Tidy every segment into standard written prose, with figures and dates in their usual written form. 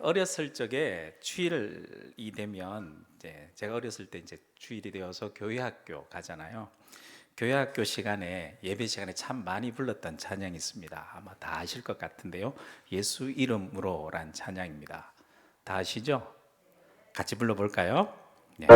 어렸을 적에 주일이 되면 제가 어렸을 때 주일이 되어서 교회 학교 가잖아요. 교회 학교 시간에 예배 시간에 참 많이 불렀던 찬양이 있습니다. 아마 다 아실 것 같은데요. 예수 이름으로란 찬양입니다. 다 아시죠? 같이 불러볼까요? 네.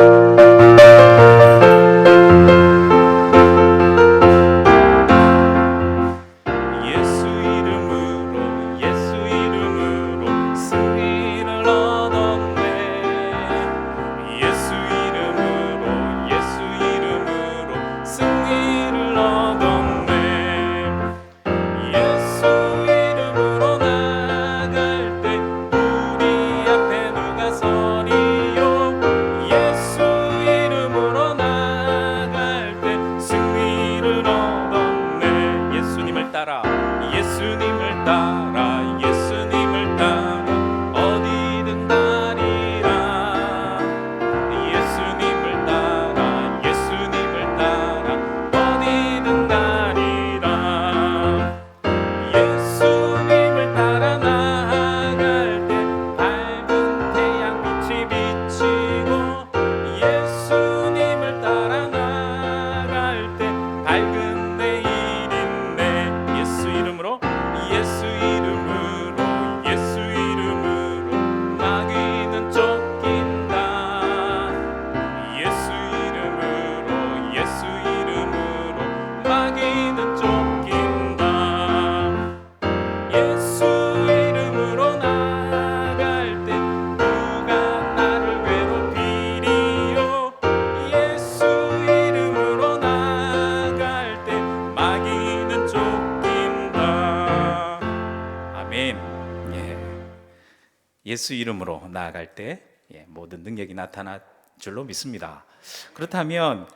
예수 이름으로 나아갈 때 모든 능력이 나타날 줄로 믿습니다. 그렇다면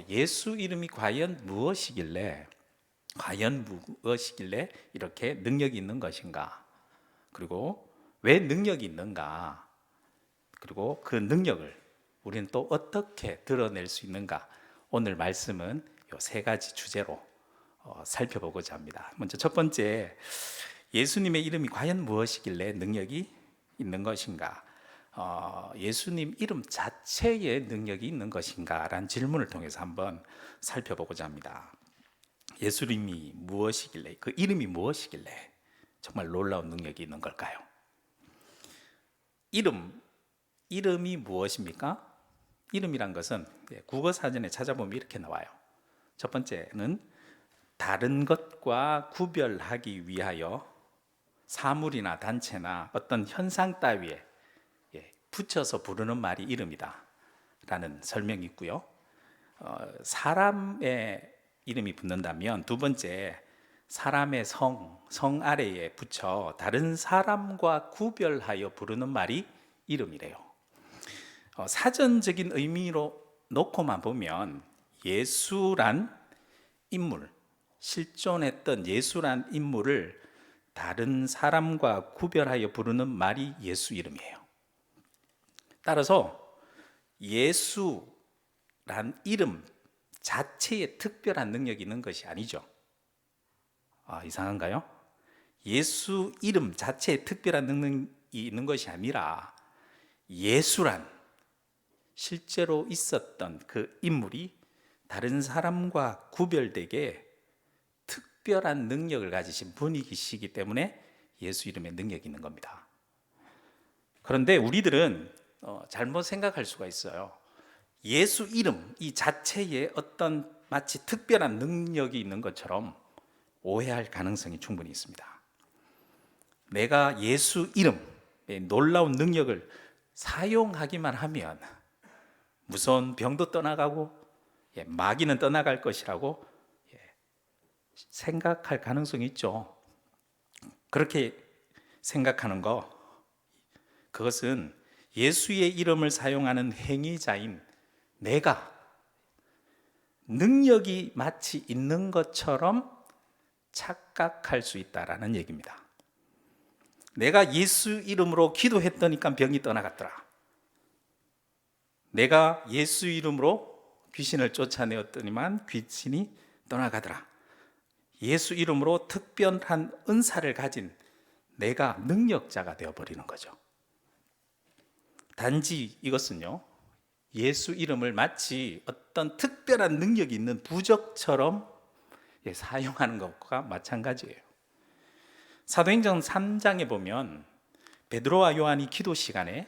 예수 이름이 과연 무엇이길래 이렇게 능력이 있는 것인가? 그리고 왜 능력이 있는가? 그리고 그 능력을 우리는 또 어떻게 드러낼 수 있는가? 오늘 말씀은 이 세 가지 주제로 살펴보고자 합니다. 먼저 첫 번째, 예수님의 이름이 과연 무엇이길래 능력이 있는 것인가? 예수님 이름 자체에 능력이 있는 것인가? 라는 질문을 통해서 한번 살펴보고자 합니다. 예수 이름이 무엇이길래, 그 이름이 무엇이길래 정말 놀라운 능력이 있는 걸까요? 이름이 무엇입니까? 이름이란 것은 국어사전에 찾아보면 이렇게 나와요. 첫 번째는 다른 것과 구별하기 위하여 사물이나 단체나 어떤 현상 따위에 붙여서 부르는 말이 이름이다 라는 설명이 있고요. 사람의 이름이 붙는다면 두 번째, 사람의 성 아래에 붙여 다른 사람과 구별하여 부르는 말이 이름이래요. 사전적인 의미로 놓고만 보면 예수란 인물, 실존했던 예수란 인물을 다른 사람과 구별하여 부르는 말이 예수 이름이에요. 따라서 예수란 이름 자체에 특별한 능력이 있는 것이 아니죠. 이상한가요? 예수 이름 자체에 특별한 능력이 있는 것이 아니라 예수란 실제로 있었던 그 인물이 다른 사람과 구별되게 특별한 능력을 가지신 분이시기 때문에 예수 이름에 능력이 있는 겁니다. 그런데 우리들은 잘못 생각할 수가 있어요. 예수 이름 이 자체에 어떤 마치 특별한 능력이 있는 것처럼 오해할 가능성이 충분히 있습니다. 내가 예수 이름의 놀라운 능력을 사용하기만 하면 무서운 병도 떠나가고 마귀는 떠나갈 것이라고 생각할 가능성이 있죠. 그렇게 생각하는 그것은 예수의 이름을 사용하는 행위자인 내가 능력이 마치 있는 것처럼 착각할 수 있다라는 얘기입니다. 내가 예수 이름으로 기도했더니까 병이 떠나갔더라. 내가 예수 이름으로 귀신을 쫓아내었더니만 귀신이 떠나가더라. 예수 이름으로 특별한 은사를 가진 내가 능력자가 되어버리는 거죠. 단지 이것은요, 예수 이름을 마치 어떤 특별한 능력이 있는 부적처럼 사용하는 것과 마찬가지예요. 사도행전 3장에 보면 베드로와 요한이 기도 시간에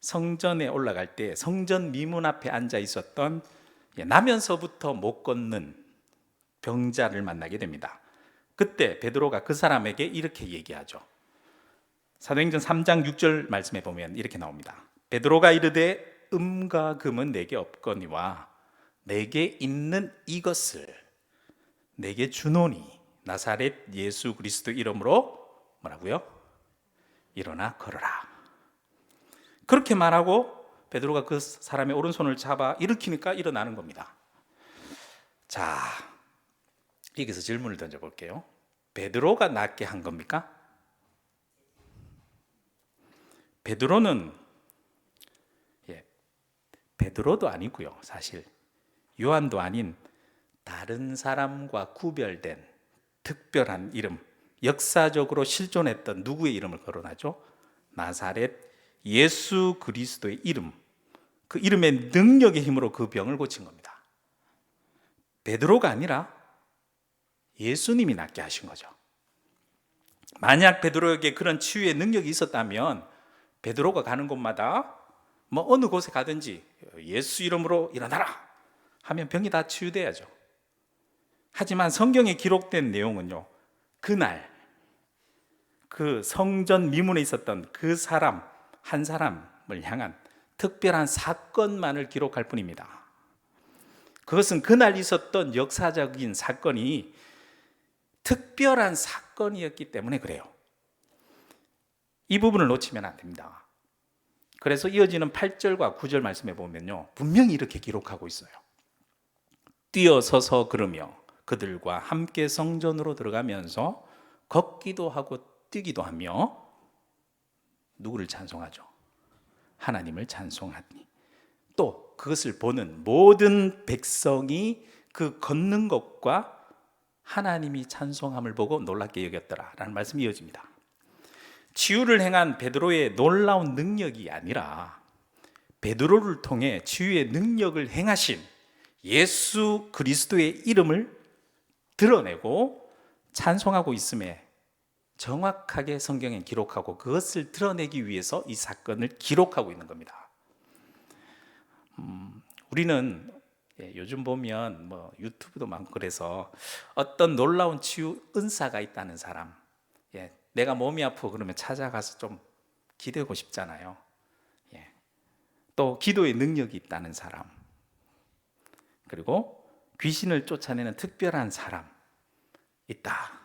성전에 올라갈 때 성전 미문 앞에 앉아 있었던 나면서부터 못 걷는 병자를 만나게 됩니다. 그때 베드로가 그 사람에게 이렇게 얘기하죠. 사도행전 3장 6절 말씀에 보면 이렇게 나옵니다. 베드로가 이르되 음과 금은 내게 없거니와 내게 있는 이것을 내게 주노니 나사렛 예수 그리스도 이름으로 뭐라고요? 일어나 걸어라. 그렇게 말하고 베드로가 그 사람의 오른손을 잡아 일으키니까 일어나는 겁니다. 자, 여기서 질문을 던져볼게요. 베드로가 낫게 한 겁니까? 베드로는 베드로도 아니고요. 사실 요한도 아닌 다른 사람과 구별된 특별한 이름, 역사적으로 실존했던 누구의 이름을 거론하죠? 나사렛 예수 그리스도의 이름, 그 이름의 능력의 힘으로 그 병을 고친 겁니다. 베드로가 아니라 예수님이 낫게 하신 거죠. 만약 베드로에게 그런 치유의 능력이 있었다면 베드로가 가는 곳마다 뭐 어느 곳에 가든지 예수 이름으로 일어나라 하면 병이 다 치유돼야죠. 하지만 성경에 기록된 내용은요, 그날 그 성전 미문에 있었던 그 사람 한 사람을 향한 특별한 사건만을 기록할 뿐입니다. 그것은 그날 있었던 역사적인 사건이 특별한 사건이었기 때문에 그래요. 이 부분을 놓치면 안 됩니다. 그래서 이어지는 8절과 9절 말씀에 보면요, 분명히 이렇게 기록하고 있어요. 뛰어서서 걸으며 그들과 함께 성전으로 들어가면서 걷기도 하고 뛰기도 하며 누구를 찬송하죠? 하나님을 찬송하니 또 그것을 보는 모든 백성이 그 걷는 것과 하나님이 찬송함을 보고 놀랍게 여겼더라라는 말씀이 이어집니다. 치유를 행한 베드로의 놀라운 능력이 아니라 베드로를 통해 치유의 능력을 행하신 예수 그리스도의 이름을 드러내고 찬송하고 있음에 정확하게 성경에 기록하고 그것을 드러내기 위해서 이 사건을 기록하고 있는 겁니다. 우리는 요즘 보면 뭐 유튜브도 많고 그래서 어떤 놀라운 치유 은사가 있다는 사람, 내가 몸이 아프고 그러면 찾아가서 좀 기대고 싶잖아요. 또 기도의 능력이 있다는 사람, 그리고 귀신을 쫓아내는 특별한 사람 있다.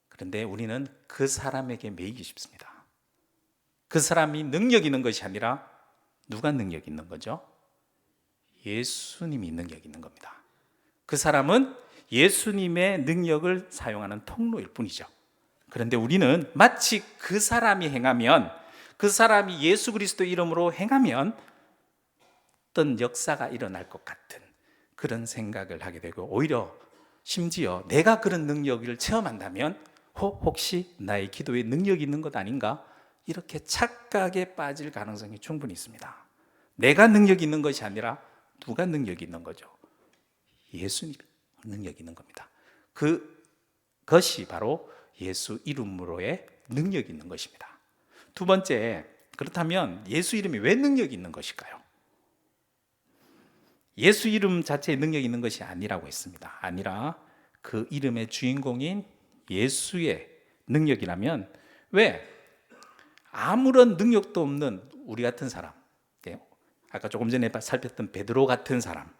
그런데 우리는 그 사람에게 매이기 쉽습니다. 그 사람이 능력 있는 것이 아니라 누가 능력 있는 거죠? 예수님이 능력 있는 겁니다. 그 사람은 예수님의 능력을 사용하는 통로일 뿐이죠. 그런데 우리는 마치 그 사람이 행하면, 그 사람이 예수 그리스도 이름으로 행하면 어떤 역사가 일어날 것 같은 그런 생각을 하게 되고, 오히려 심지어 내가 그런 능력을 체험한다면 혹시 나의 기도에 능력이 있는 것 아닌가? 이렇게 착각에 빠질 가능성이 충분히 있습니다. 내가 능력이 있는 것이 아니라 누가 능력이 있는 거죠? 예수님 능력이 있는 겁니다. 그것이 바로 예수 이름으로의 능력이 있는 것입니다. 두 번째, 그렇다면 예수 이름이 왜 능력이 있는 것일까요? 예수 이름 자체에 능력이 있는 것이 아니라고 했습니다. 아니라 그 이름의 주인공인 예수의 능력이라면, 왜 아무런 능력도 없는 우리 같은 사람, 아까 조금 전에 살폈던 베드로 같은 사람,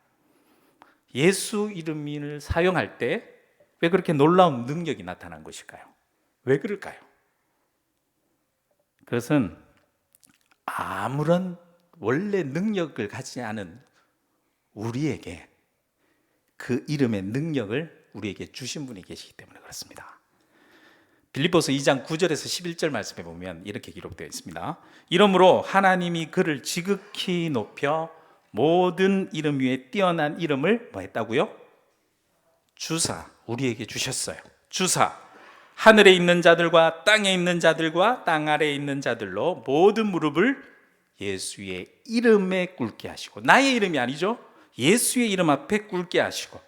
예수 이름을 사용할 때 왜 그렇게 놀라운 능력이 나타난 것일까요? 왜 그럴까요? 그것은 아무런 원래 능력을 가지지 않은 우리에게 그 이름의 능력을 우리에게 주신 분이 계시기 때문에 그렇습니다. 빌립보서 2장 9절에서 11절 말씀에 보면 이렇게 기록되어 있습니다. 이러므로 하나님이 그를 지극히 높여 모든 이름 위에 뛰어난 이름을 뭐 했다고요? 주사, 우리에게 주셨어요. 주사, 하늘에 있는 자들과 땅에 있는 자들과 땅 아래에 있는 자들로 모든 무릎을 예수의 이름에 꿇게 하시고, 나의 이름이 아니죠. 예수의 이름 앞에 꿇게 하시고,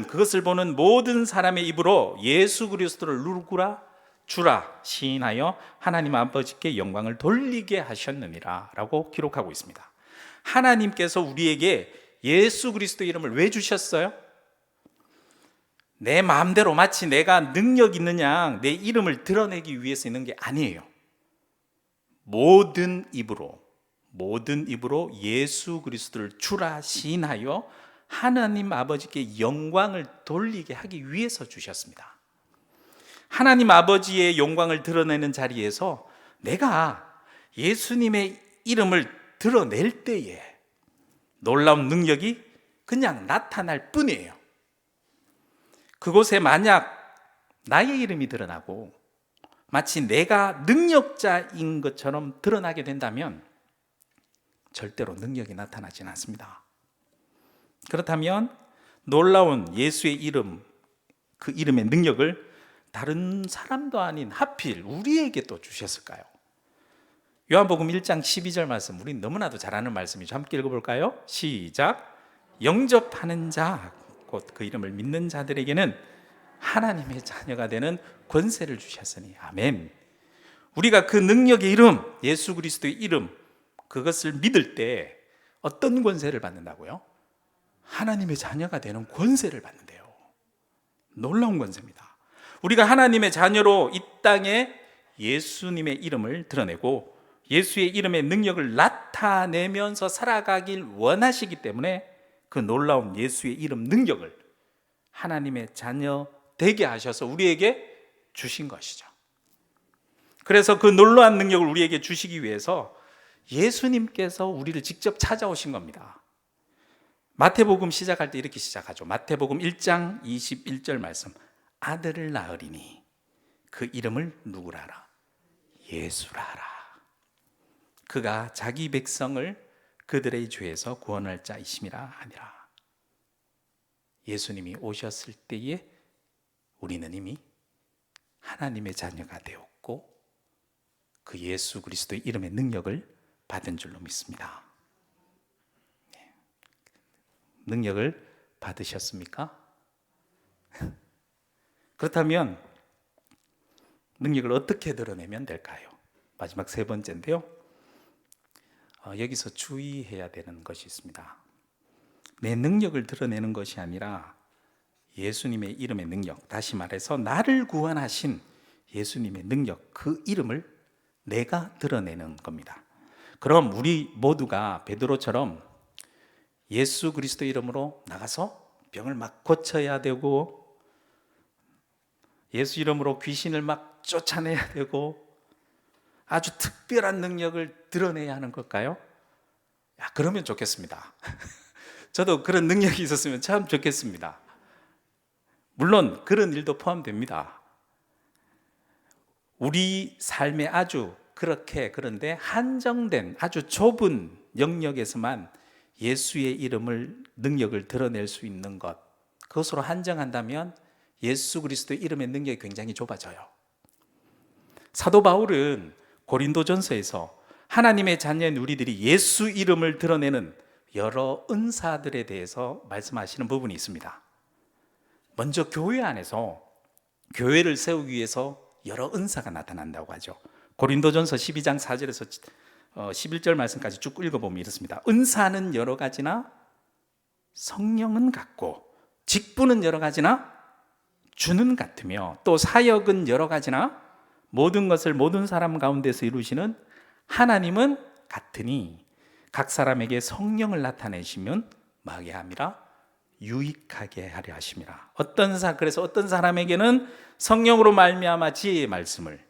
그것을 보는 모든 사람의 입으로 예수 그리스도를 누구라? 주라 시인하여 하나님 아버지께 영광을 돌리게 하셨느니라 라고 기록하고 있습니다. 하나님께서 우리에게 예수 그리스도의 이름을 왜 주셨어요? 내 마음대로 마치 내가 능력 있는 양 내 이름을 드러내기 위해서 있는 게 아니에요. 모든 입으로 예수 그리스도를 주라 시인하여 하나님 아버지께 영광을 돌리게 하기 위해서 주셨습니다. 하나님 아버지의 영광을 드러내는 자리에서 내가 예수님의 이름을 드러낼 때에 놀라운 능력이 그냥 나타날 뿐이에요. 그곳에 만약 나의 이름이 드러나고 마치 내가 능력자인 것처럼 드러나게 된다면 절대로 능력이 나타나지는 않습니다. 그렇다면 놀라운 예수의 이름, 그 이름의 능력을 다른 사람도 아닌 하필 우리에게 또 주셨을까요? 요한복음 1장 12절 말씀, 우리 너무나도 잘 아는 말씀이죠. 함께 읽어볼까요? 시작. 영접하는 자, 곧 그 이름을 믿는 자들에게는 하나님의 자녀가 되는 권세를 주셨으니. 아멘. 우리가 그 능력의 이름, 예수 그리스도의 이름, 그것을 믿을 때 어떤 권세를 받는다고요? 하나님의 자녀가 되는 권세를 받는데요. 놀라운 권세입니다. 우리가 하나님의 자녀로 이 땅에 예수님의 이름을 드러내고 예수의 이름의 능력을 나타내면서 살아가길 원하시기 때문에 그 놀라운 예수의 이름 능력을 하나님의 자녀 되게 하셔서 우리에게 주신 것이죠. 그래서 그 놀라운 능력을 우리에게 주시기 위해서 예수님께서 우리를 직접 찾아오신 겁니다. 마태복음 시작할 때 이렇게 시작하죠. 마태복음 1장 21절 말씀. 아들을 낳으리니 그 이름을 누구라 하라? 예수라 하라. 그가 자기 백성을 그들의 죄에서 구원할 자이심이라 하니라. 예수님이 오셨을 때에 우리는 이미 하나님의 자녀가 되었고 그 예수 그리스도의 이름의 능력을 받은 줄로 믿습니다. 능력을 받으셨습니까? 그렇다면 능력을 어떻게 드러내면 될까요? 마지막 세 번째인데요. 여기서 주의해야 되는 것이 있습니다. 내 능력을 드러내는 것이 아니라 예수님의 이름의 능력, 다시 말해서 나를 구원하신 예수님의 능력, 그 이름을 내가 드러내는 겁니다. 그럼 우리 모두가 베드로처럼 예수 그리스도 이름으로 나가서 병을 막 고쳐야 되고 예수 이름으로 귀신을 막 쫓아내야 되고 아주 특별한 능력을 드러내야 하는 걸까요? 그러면 좋겠습니다. 저도 그런 능력이 있었으면 참 좋겠습니다. 물론 그런 일도 포함됩니다. 우리 삶에 아주 그런데 한정된 아주 좁은 영역에서만 예수의 이름을 능력을 드러낼 수 있는 것, 그것으로 한정한다면 예수 그리스도의 이름의 능력이 굉장히 좁아져요. 사도 바울은 고린도전서에서 하나님의 자녀인 우리들이 예수 이름을 드러내는 여러 은사들에 대해서 말씀하시는 부분이 있습니다. 먼저 교회 안에서 교회를 세우기 위해서 여러 은사가 나타난다고 하죠. 고린도전서 12장 4절에서 11절 말씀까지 쭉 읽어보면 이렇습니다. 은사는 여러 가지나 성령은 같고 직분은 여러 가지나 주는 같으며 또 사역은 여러 가지나 모든 것을 모든 사람 가운데서 이루시는 하나님은 같으니 각 사람에게 성령을 나타내시면 마게 함이라 유익하게 하려 하심이라. 그래서 어떤 사람에게는 성령으로 말미암아 지혜의 말씀을,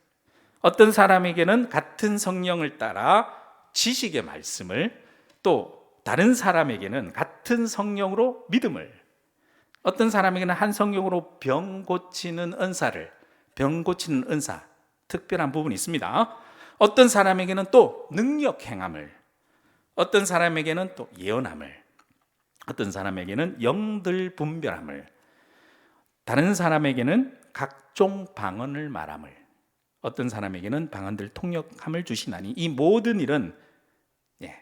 어떤 사람에게는 같은 성령을 따라 지식의 말씀을, 또 다른 사람에게는 같은 성령으로 믿음을, 어떤 사람에게는 한 성령으로 병 고치는 은사, 특별한 부분이 있습니다. 어떤 사람에게는 또 능력 행함을, 어떤 사람에게는 또 예언함을, 어떤 사람에게는 영들 분별함을, 다른 사람에게는 각종 방언을 말함을, 어떤 사람에게는 방언들 통역함을 주시나니 이 모든 일은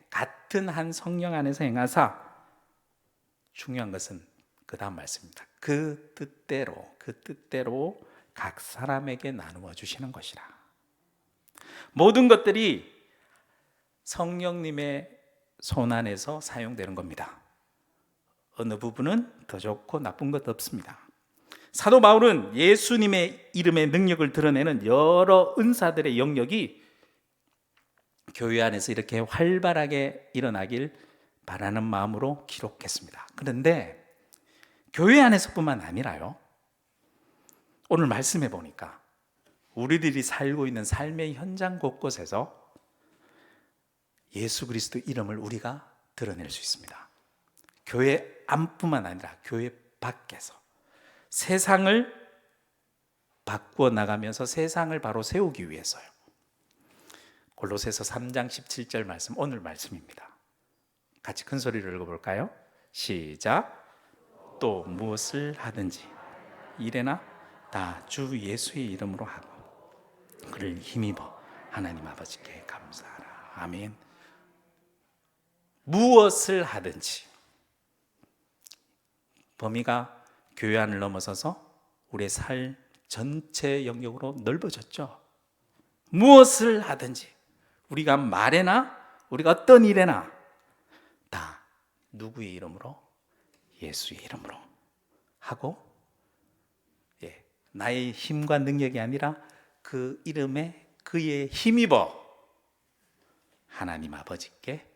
같은 한 성령 안에서 행하사, 중요한 것은 그 다음 말씀입니다. 그 뜻대로 각 사람에게 나누어 주시는 것이라. 모든 것들이 성령님의 손 안에서 사용되는 겁니다. 어느 부분은 더 좋고 나쁜 것 없습니다. 사도 바울은 예수님의 이름의 능력을 드러내는 여러 은사들의 영역이 교회 안에서 이렇게 활발하게 일어나길 바라는 마음으로 기록했습니다. 그런데 교회 안에서뿐만 아니라요, 오늘 말씀해 보니까 우리들이 살고 있는 삶의 현장 곳곳에서 예수 그리스도 이름을 우리가 드러낼 수 있습니다. 교회 안뿐만 아니라 교회 밖에서 세상을 바꾸어 나가면서 세상을 바로 세우기 위해서요. 골로새서 3장 17절 말씀, 오늘 말씀입니다. 같이 큰 소리로 읽어볼까요? 시작. 또 무엇을 하든지 이래나 다 주 예수의 이름으로 하고 그를 힘입어 하나님 아버지께 감사하라. 아멘. 무엇을 하든지, 범위가 교회 안을 넘어서서 우리의 삶 전체 영역으로 넓어졌죠. 무엇을 하든지, 우리가 말에나 우리가 어떤 일에나 다 누구의 이름으로? 예수의 이름으로 하고, 나의 힘과 능력이 아니라 그 이름에 그의 힘입어 하나님 아버지께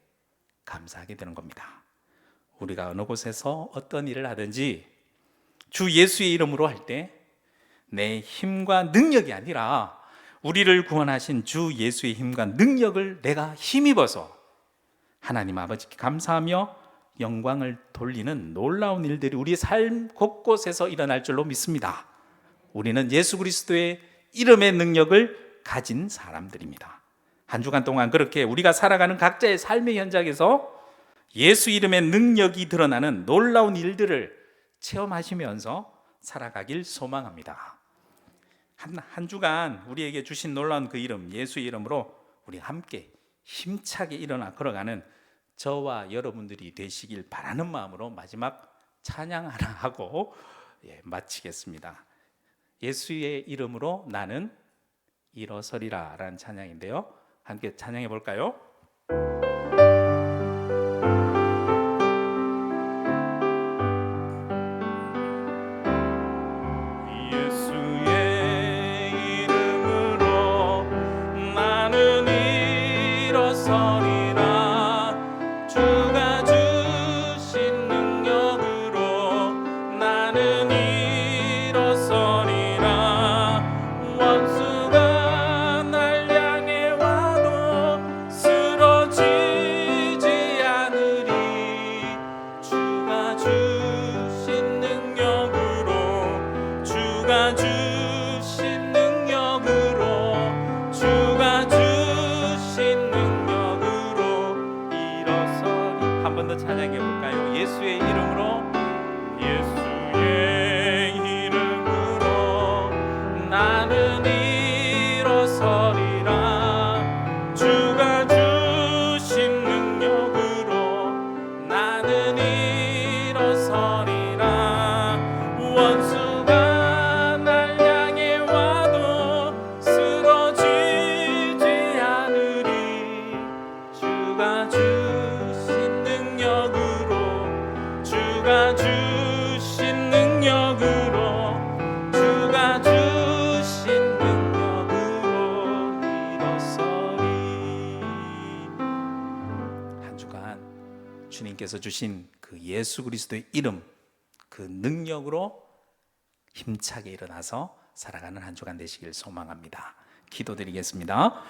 감사하게 되는 겁니다. 우리가 어느 곳에서 어떤 일을 하든지 주 예수의 이름으로 할 때 내 힘과 능력이 아니라 우리를 구원하신 주 예수의 힘과 능력을 내가 힘입어서 하나님 아버지께 감사하며 영광을 돌리는 놀라운 일들이 우리의 삶 곳곳에서 일어날 줄로 믿습니다. 우리는 예수 그리스도의 이름의 능력을 가진 사람들입니다. 한 주간 동안 그렇게 우리가 살아가는 각자의 삶의 현장에서 예수 이름의 능력이 드러나는 놀라운 일들을 체험하시면서 살아가길 소망합니다. 한 주간 우리에게 주신 놀라운 그 이름, 예수의 이름으로 우리 함께 힘차게 일어나 걸어가는 저와 여러분들이 되시길 바라는 마음으로 마지막 찬양 하나 하고 마치겠습니다. 예수의 이름으로 나는 일어서리라 라는 찬양인데요, 함께 찬양해 볼까요? 찬양해 볼까요? 예수의 이름으로, 예수의 이름으로 나는 일어서리라. 주가 주신 능력으로 나는 일어서리라. 원수가 날 향해 와도 쓰러지지 않으리. 주가 주신 능력으로, 주가 주신 능력으로, 주가 주신 능력으로 일어서리. 한 주간 주님께서 주신 그 예수 그리스도의 이름, 그 능력으로 힘차게 일어나서 살아가는 한 주간 되시길 소망합니다. 기도드리겠습니다.